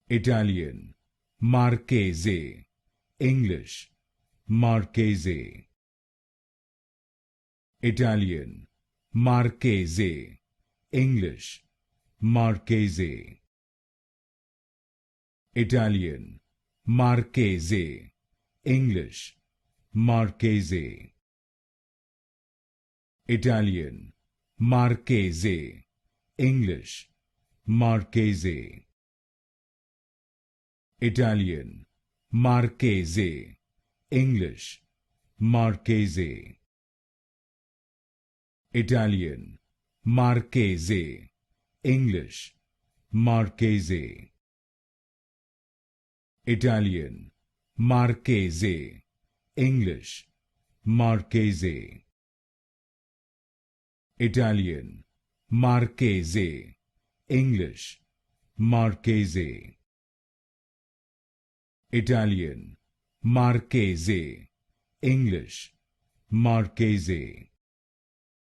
Italian, Marchese, English, Marchese. Italian, Marchese, English, Marchese. Italian, Marchese, English, Marchese. Italian, Marchese, English, Marchese. Italian, Marchese, English, Marchese. Italian, Marchese, English, Marchese. Italian, Marchese, English, Marchese. Italian, Marchese, English, Marchese. Italian, Marchese, English, Marchese.